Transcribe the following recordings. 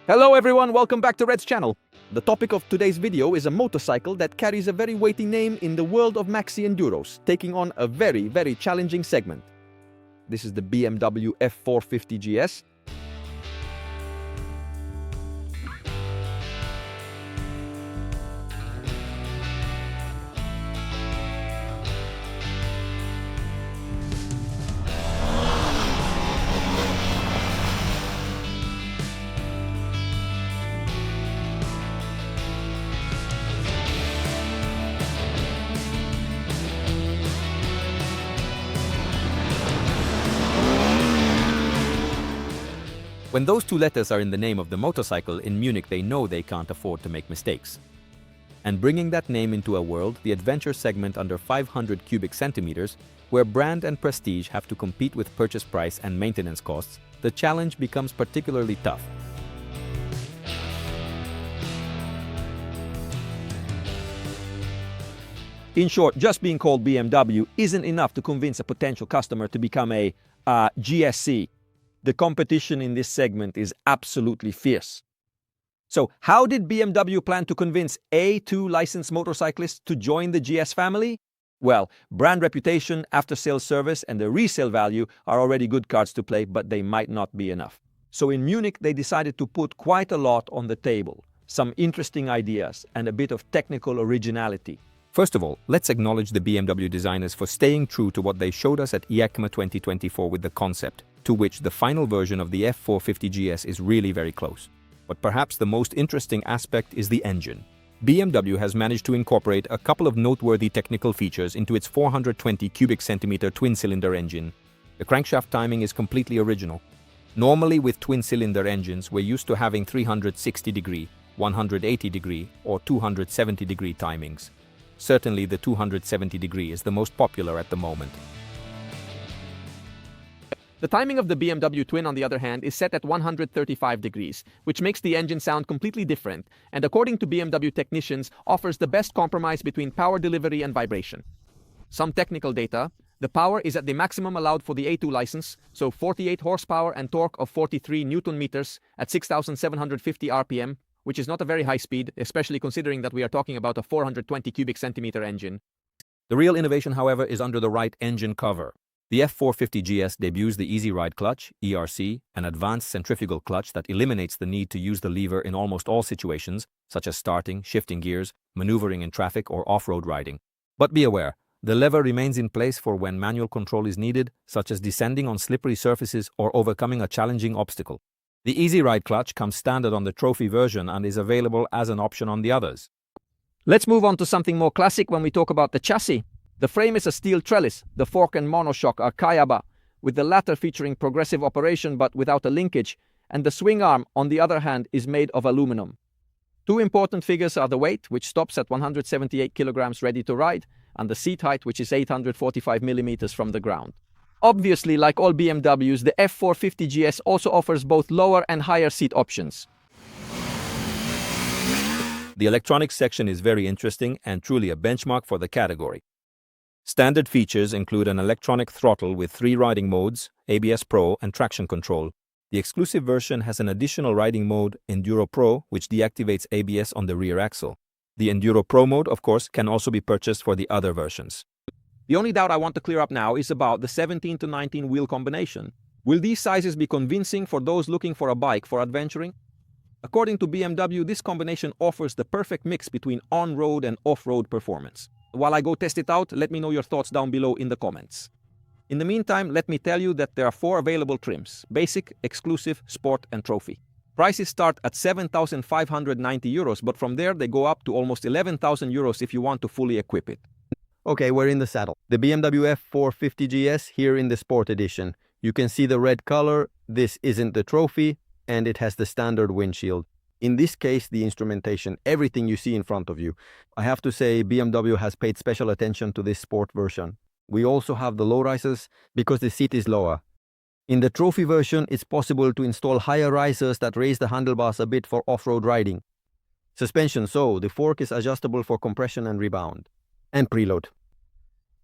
Hello everyone, welcome back to Red's channel. The topic of today's video is a motorcycle that carries a very weighty name in the world of maxi enduros, taking on a very challenging segment. This is the BMW F450 GS. When those two letters are in the name of the motorcycle in Munich, they know they can't afford to make mistakes. And bringing that name into a world, the adventure segment under 500 cubic centimeters, where brand and prestige have to compete with purchase price and maintenance costs, the challenge becomes particularly tough. In short, just being called BMW isn't enough to convince a potential customer to become a GSC. The competition in this segment is absolutely fierce. So how did BMW plan to convince A2 licensed motorcyclists to join the GS family? Well, brand reputation, after-sales service, and the resale value are already good cards to play, but they might not be enough. So in Munich, they decided to put quite a lot on the table. Some interesting ideas and a bit of technical originality. First of all, let's acknowledge the BMW designers for staying true to what they showed us at EICMA 2024 with the concept, to which the final version of the F450 GS is really very close. But perhaps the most interesting aspect is the engine. BMW has managed to incorporate a couple of noteworthy technical features into its 420 cubic centimeter twin-cylinder engine. The crankshaft timing is completely original. Normally with twin-cylinder engines, we're used to having 360-degree, 180-degree, or 270-degree timings. Certainly the 270-degree is the most popular at the moment. The timing of the BMW Twin, on the other hand, is set at 135 degrees, which makes the engine sound completely different, and according to BMW technicians, offers the best compromise between power delivery and vibration. Some technical data: the power is at the maximum allowed for the A2 license, so 48 horsepower and torque of 43 Newton meters at 6,750 RPM, which is not a very high speed, especially considering that we are talking about a 420 cubic centimeter engine. The real innovation, however, is under the right engine cover. The F450 GS debuts the Easy Ride Clutch, ERC, an advanced centrifugal clutch that eliminates the need to use the lever in almost all situations, such as starting, shifting gears, maneuvering in traffic, or off-road riding. But be aware, the lever remains in place for when manual control is needed, such as descending on slippery surfaces or overcoming a challenging obstacle. The Easy Ride Clutch comes standard on the Trophy version and is available as an option on the others. Let's move on to something more classic when we talk about the chassis. The frame is a steel trellis, the fork and monoshock are Kayaba, with the latter featuring progressive operation but without a linkage, and the swing arm, on the other hand, is made of aluminum. Two important figures are the weight, which stops at 178 kilograms ready to ride, and the seat height, which is 845 millimeters from the ground. Obviously, like all BMWs, the F450 GS also offers both lower and higher seat options. The electronics section is very interesting and truly a benchmark for the category. Standard features include an electronic throttle with 3 riding modes, ABS Pro and traction control. The exclusive version has an additional riding mode, Enduro Pro, which deactivates ABS on the rear axle. The Enduro Pro mode, of course, can also be purchased for the other versions. The only doubt I want to clear up now is about the 17 to 19 wheel combination. Will these sizes be convincing for those looking for a bike for adventuring? According to BMW, this combination offers the perfect mix between on-road and off-road performance. While I go test it out, let me know your thoughts down below in the comments. In the meantime, let me tell you that there are 4 available trims: Basic, Exclusive, Sport and Trophy. Prices start at 7,590 euros, but from there they go up to almost 11,000 euros if you want to fully equip it. Okay, we're in the saddle. The BMW F450 GS here in the Sport Edition. You can see the red color. This isn't the Trophy, and it has the standard windshield. In this case, the instrumentation, everything you see in front of you. I have to say BMW has paid special attention to this Sport version. We also have the low risers because the seat is lower. In the Trophy version, it's possible to install higher risers that raise the handlebars a bit for off-road riding. Suspension, so the fork is adjustable for compression and rebound. And preload.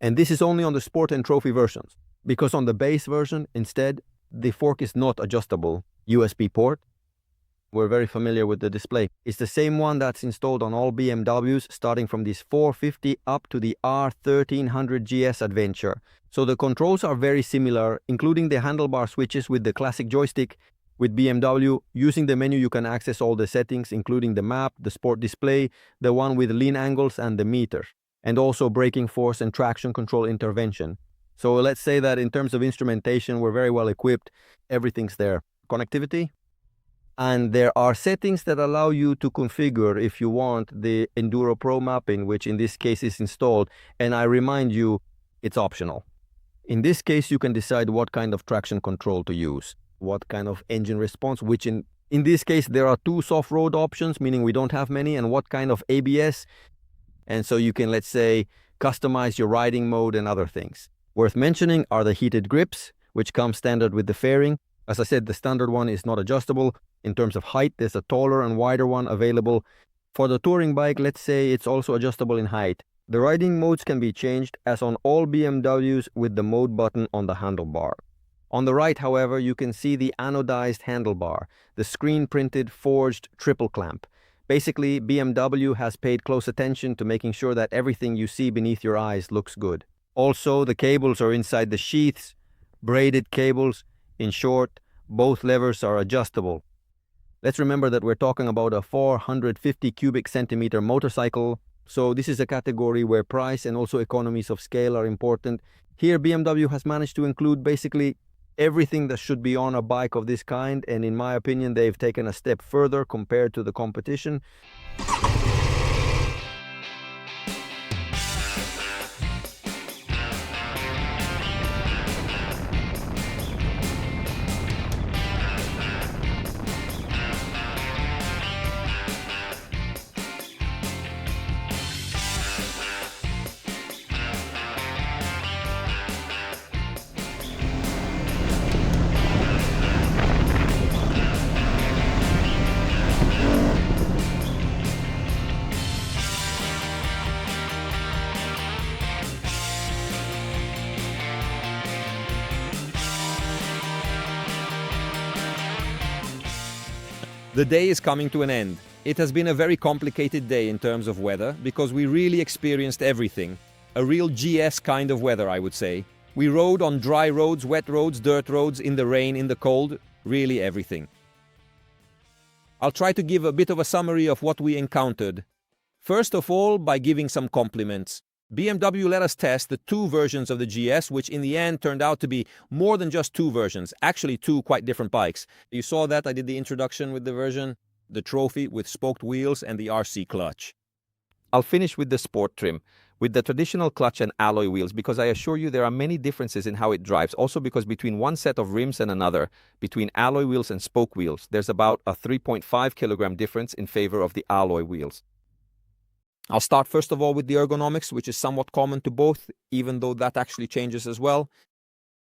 And this is only on the Sport and Trophy versions, because on the base version, instead, the fork is not adjustable. USB port, We're very familiar with the display. It's the same one that's installed on all BMWs, starting from this 450 up to the R1300 GS Adventure. So the controls are very similar, including the handlebar switches with the classic joystick. With BMW, using the menu you can access all the settings, including the map, the sport display, the one with lean angles and the meter, and also braking force and traction control intervention. So let's say that in terms of instrumentation, we're very well equipped. Everything's there. Connectivity? And there are settings that allow you to configure, if you want, the Enduro Pro mapping, which in this case is installed. And I remind you, it's optional. In this case, you can decide what kind of traction control to use, what kind of engine response, which in this case, there are two soft road options, meaning we don't have many, and what kind of ABS. And so you can, let's say, customize your riding mode and other things. Worth mentioning are the heated grips, which come standard with the fairing. As I said, the standard one is not adjustable. In terms of height, there's a taller and wider one available. For the touring bike, let's say it's also adjustable in height. The riding modes can be changed as on all BMWs with the mode button on the handlebar. On the right, however, you can see the anodized handlebar, the screen-printed forged triple clamp. Basically, BMW has paid close attention to making sure that everything you see beneath your eyes looks good. Also, the cables are inside the sheaths, braided cables. In short, both levers are adjustable. Let's remember that we're talking about a 450 cubic centimeter motorcycle, so this is a category where price and also economies of scale are important. Here, BMW has managed to include basically everything that should be on a bike of this kind, and in my opinion, they've taken a step further compared to the competition. The day is coming to an end. It has been a very complicated day in terms of weather because we really experienced everything. A real GS kind of weather, I would say. We rode on dry roads, wet roads, dirt roads, in the rain, in the cold, really everything. I'll try to give a bit of a summary of what we encountered. First of all, by giving some compliments. BMW let us test the two versions of the GS, which in the end turned out to be more than just two versions, actually two quite different bikes. You saw that I did the introduction with the version, the Trophy with spoked wheels and the RC clutch. I'll finish with the sport trim, with the traditional clutch and alloy wheels, because I assure you there are many differences in how it drives. Also because between one set of rims and another, between alloy wheels and spoke wheels, there's about a 3.5 kilogram difference in favor of the alloy wheels. I'll start first of all with the ergonomics, which is somewhat common to both, even though that actually changes as well.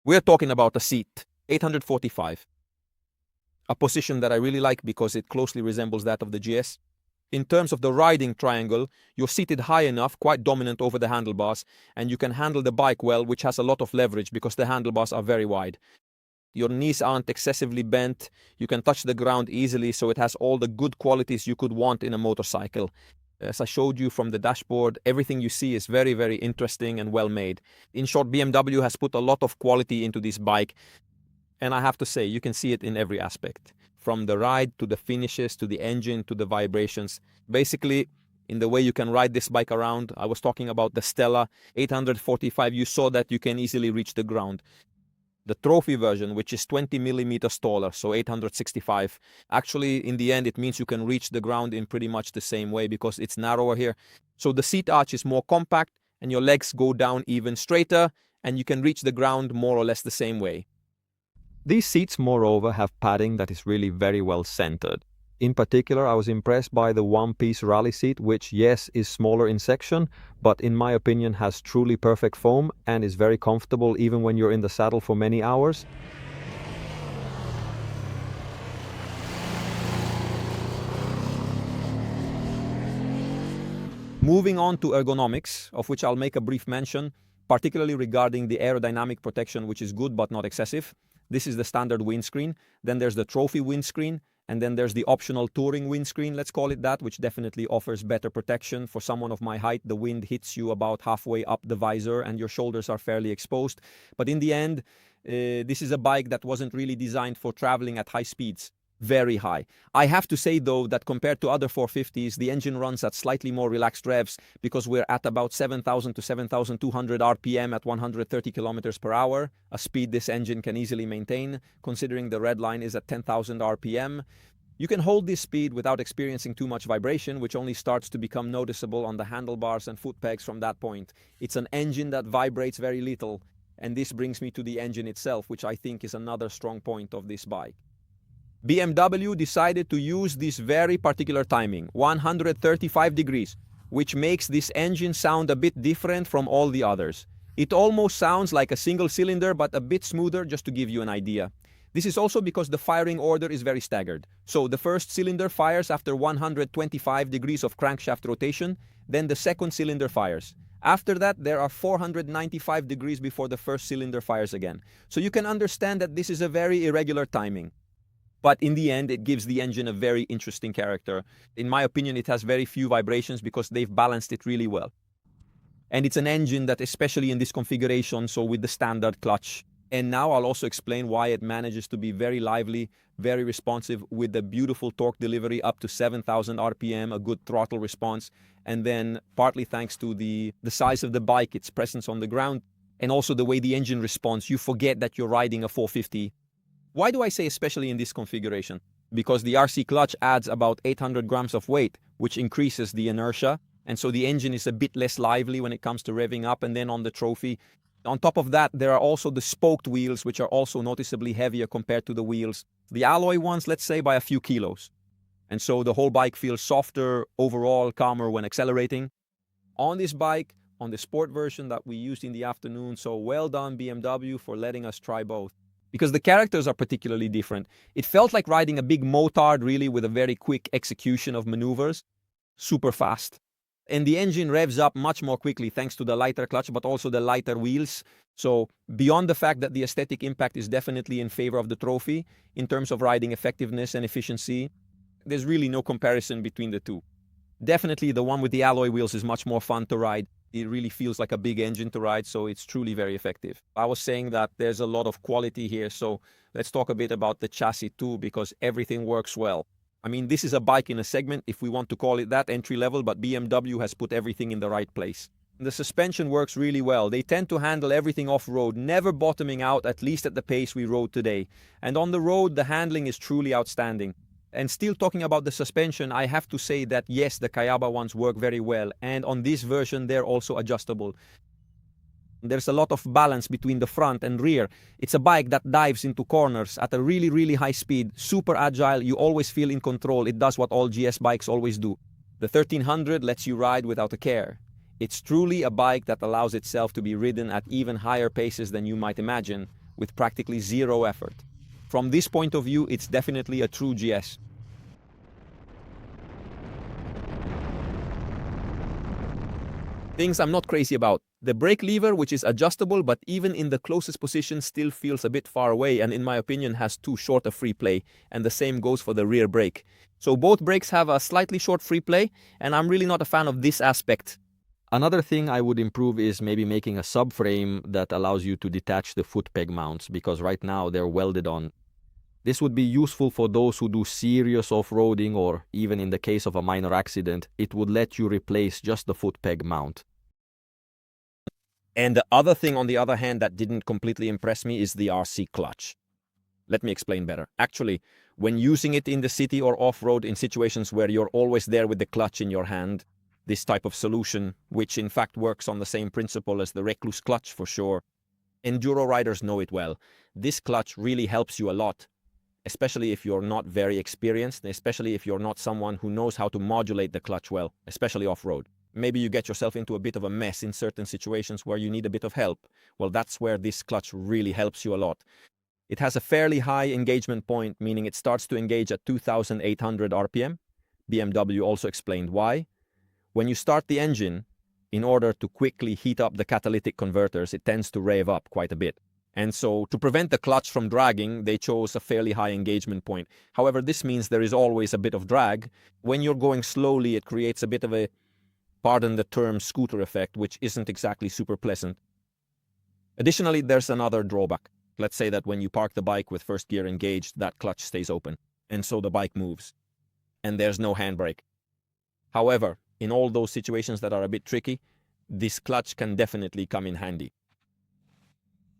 We're talking about a seat, 845. A position that I really like because it closely resembles that of the GS. In terms of the riding triangle, you're seated high enough, quite dominant over the handlebars, and you can handle the bike well, which has a lot of leverage because the handlebars are very wide. Your knees aren't excessively bent, you can touch the ground easily, so it has all the good qualities you could want in a motorcycle. As I showed you from the dashboard, everything you see is very, very interesting and well made. In short, BMW has put a lot of quality into this bike. And I have to say, you can see it in every aspect. From the ride to the finishes, to the engine, to the vibrations. Basically, in the way you can ride this bike around, I was talking about the Stella 845. You saw that you can easily reach the ground. The Trophy version, which is 20 millimeters taller, so 865. Actually, in the end, it means you can reach the ground in pretty much the same way because it's narrower here. So the seat arch is more compact and your legs go down even straighter and you can reach the ground more or less the same way. These seats, moreover, have padding that is really very well centered. In particular, I was impressed by the one-piece rally seat, which, yes, is smaller in section, but in my opinion has truly perfect foam and is very comfortable even when you're in the saddle for many hours. Moving on to ergonomics, of which I'll make a brief mention, particularly regarding the aerodynamic protection, which is good but not excessive. This is the standard windscreen. Then there's the Trophy windscreen. And then there's the optional touring windscreen, let's call it that, which definitely offers better protection. For someone of my height, the wind hits you about halfway up the visor and your shoulders are fairly exposed. But in the end, this is a bike that wasn't really designed for traveling at high speeds. Very high. I have to say though that compared to other 450s, the engine runs at slightly more relaxed revs because we're at about 7,000 to 7,200 RPM at 130 kilometers per hour, a speed this engine can easily maintain, considering the red line is at 10,000 RPM. You can hold this speed without experiencing too much vibration, which only starts to become noticeable on the handlebars and foot pegs from that point. It's an engine that vibrates very little, and this brings me to the engine itself, which I think is another strong point of this bike. BMW decided to use this very particular timing, 135 degrees, which makes this engine sound a bit different from all the others. It almost sounds like a single cylinder, but a bit smoother, just to give you an idea. This is also because the firing order is very staggered. So the first cylinder fires after 125 degrees of crankshaft rotation, then the second cylinder fires. After that, there are 495 degrees before the first cylinder fires again. So you can understand that this is a very irregular timing. But in the end, it gives the engine a very interesting character. In my opinion, it has very few vibrations because they've balanced it really well. And it's an engine that, especially in this configuration, so with the standard clutch. And now I'll also explain why it manages to be very lively, very responsive, with a beautiful torque delivery up to 7,000 RPM, a good throttle response. And then partly thanks to the size of the bike, its presence on the ground, and also the way the engine responds, you forget that you're riding a 450. Why do I say especially in this configuration? Because the RC clutch adds about 800 grams of weight, which increases the inertia. And so the engine is a bit less lively when it comes to revving up. And then on the trophy, on top of that, there are also the spoked wheels, which are also noticeably heavier compared to the wheels. The alloy ones, let's say, by a few kilos. And so the whole bike feels softer, overall calmer when accelerating. On this bike, on the sport version that we used in the afternoon, so well done BMW for letting us try both. Because the characters are particularly different. It felt like riding a big motard, really, with a very quick execution of maneuvers. Super fast. And the engine revs up much more quickly thanks to the lighter clutch, but also the lighter wheels. So beyond the fact that the aesthetic impact is definitely in favor of the trophy, in terms of riding effectiveness and efficiency, there's really no comparison between the two. Definitely the one with the alloy wheels is much more fun to ride. It really feels like a big engine to ride, so it's truly very effective. I was saying that there's a lot of quality here, so let's talk a bit about the chassis too, because everything works well. I mean, this is a bike in a segment, if we want to call it that, entry level, but BMW has put everything in the right place. The suspension works really well. They tend to handle everything off-road, never bottoming out, at least at the pace we rode today. And on the road, the handling is truly outstanding. And still talking about the suspension, I have to say that yes, the Kayaba ones work very well. And on this version, they're also adjustable. There's a lot of balance between the front and rear. It's a bike that dives into corners at a really, really high speed, super agile. You always feel in control. It does what all GS bikes always do. The 1300 lets you ride without a care. It's truly a bike that allows itself to be ridden at even higher paces than you might imagine, with practically zero effort. From this point of view, it's definitely a true GS. Things I'm not crazy about. The brake lever, which is adjustable, but even in the closest position still feels a bit far away and in my opinion has too short a free play, and the same goes for the rear brake. So both brakes have a slightly short free play, and I'm really not a fan of this aspect. Another thing I would improve is maybe making a subframe that allows you to detach the foot peg mounts, because right now they're welded on. This would be useful for those who do serious off-roading, or even in the case of a minor accident, it would let you replace just the foot peg mount. And the other thing, on the other hand, that didn't completely impress me is the RC clutch. Let me explain better. Actually, when using it in the city or off-road in situations where you're always there with the clutch in your hand, this type of solution, which in fact works on the same principle as the Recluse clutch for sure, enduro riders know it well. This clutch really helps you a lot, especially if you're not very experienced, especially if you're not someone who knows how to modulate the clutch well, especially off-road. Maybe you get yourself into a bit of a mess in certain situations where you need a bit of help. Well, that's where this clutch really helps you a lot. It has a fairly high engagement point, meaning it starts to engage at 2,800 RPM. BMW also explained why. When you start the engine, in order to quickly heat up the catalytic converters, it tends to rev up quite a bit. And so to prevent the clutch from dragging, they chose a fairly high engagement point. However, this means there is always a bit of drag. When you're going slowly, it creates a bit of a, pardon the term, scooter effect, which isn't exactly super pleasant. Additionally, there's another drawback. Let's say that when you park the bike with first gear engaged, that clutch stays open, and so the bike moves, and there's no handbrake. However, in all those situations that are a bit tricky, this clutch can definitely come in handy.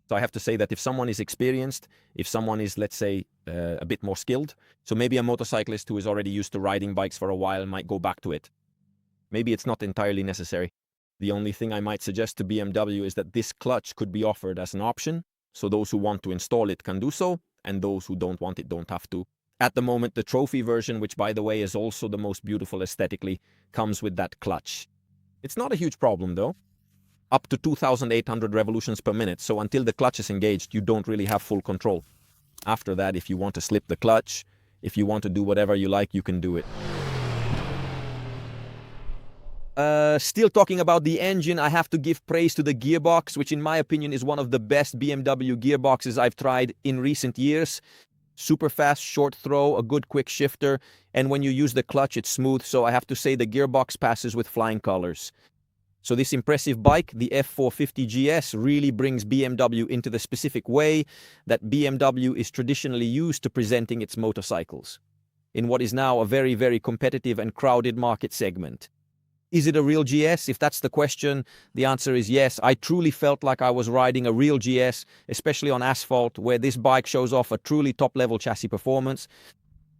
So I have to say that if someone is experienced, if someone is, let's say, a bit more skilled, so maybe a motorcyclist who is already used to riding bikes for a while might go back to it. Maybe it's not entirely necessary. The only thing I might suggest to BMW is that this clutch could be offered as an option, so those who want to install it can do so, and those who don't want it don't have to. At the moment, the trophy version, which by the way is also the most beautiful aesthetically, comes with that clutch. It's not a huge problem though. Up to 2,800 revolutions per minute, so until the clutch is engaged, you don't really have full control. After that, if you want to slip the clutch, if you want to do whatever you like, you can do it. Still talking about the engine, I have to give praise to the gearbox, which in my opinion is one of the best BMW gearboxes I've tried in recent years. Super fast, short throw, a good quick shifter, and when you use the clutch, it's smooth, so I have to say the gearbox passes with flying colors. So this impressive bike, the F450 GS, really brings BMW into the specific way that BMW is traditionally used to presenting its motorcycles, in what is now a very, very competitive and crowded market segment. Is it a real GS? If that's the question, the answer is yes. I truly felt like I was riding a real GS, especially on asphalt, where this bike shows off a truly top-level chassis performance.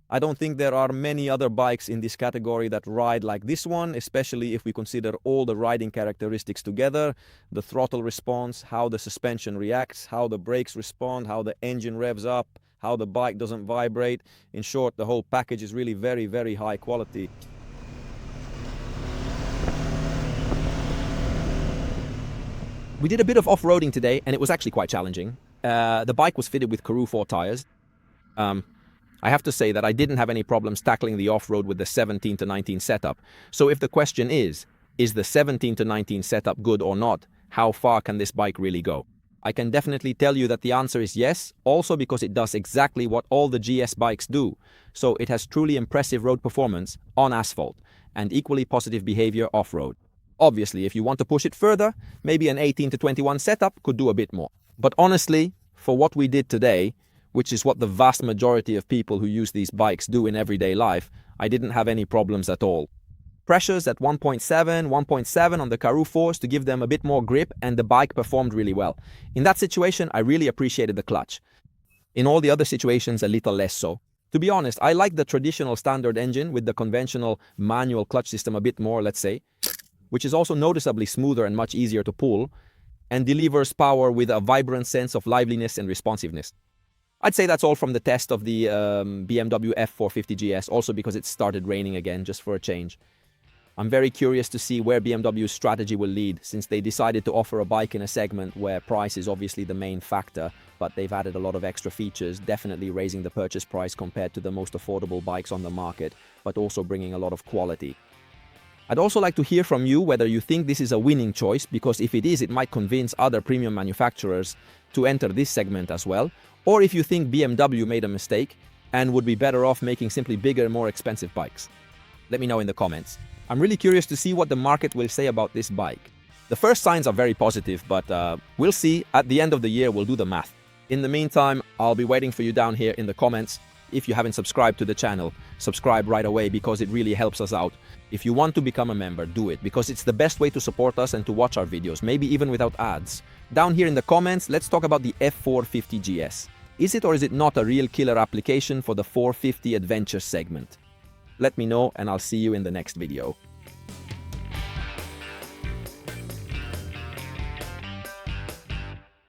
I don't think there are many other bikes in this category that ride like this one, especially if we consider all the riding characteristics together, the throttle response, how the suspension reacts, how the brakes respond, how the engine revs up, how the bike doesn't vibrate. In short, the whole package is really very, very high quality. We did a bit of off-roading today, and it was actually quite challenging. The bike was fitted with Karoo 4 tires. I have to say that I didn't have any problems tackling the off-road with the 17 to 19 setup. So if the question is the 17 to 19 setup good or not? How far can this bike really go? I can definitely tell you that the answer is yes, also because it does exactly what all the GS bikes do. So it has truly impressive road performance on asphalt and equally positive behavior off-road. Obviously, if you want to push it further, maybe an 18 to 21 setup could do a bit more. But honestly, for what we did today, which is what the vast majority of people who use these bikes do in everyday life, I didn't have any problems at all. Pressures at 1.7 on the Karoo 4s to give them a bit more grip, and the bike performed really well. In that situation, I really appreciated the clutch. In all the other situations, a little less so. To be honest, I like the traditional standard engine with the conventional manual clutch system a bit more, let's say, which is also noticeably smoother and much easier to pull, and delivers power with a vibrant sense of liveliness and responsiveness. I'd say that's all from the test of the BMW F450 GS, also because it started raining again, just for a change. I'm very curious to see where BMW's strategy will lead, since they decided to offer a bike in a segment where price is obviously the main factor, but they've added a lot of extra features, definitely raising the purchase price compared to the most affordable bikes on the market, but also bringing a lot of quality. I'd also like to hear from you whether you think this is a winning choice, because if it is, it might convince other premium manufacturers to enter this segment as well, or if you think BMW made a mistake and would be better off making simply bigger, more expensive bikes. Let me know in the comments. I'm really curious to see what the market will say about this bike. The first signs are very positive, but we'll see. At the end of the year, we'll do the math. In the meantime, I'll be waiting for you down here in the comments. If you haven't subscribed to the channel, subscribe right away because it really helps us out. If you want to become a member, do it, because it's the best way to support us and to watch our videos, maybe even without ads. Down here in the comments, let's talk about the F450 GS. Is it or is it not a real killer application for the 450 adventure segment? Let me know, and I'll see you in the next video.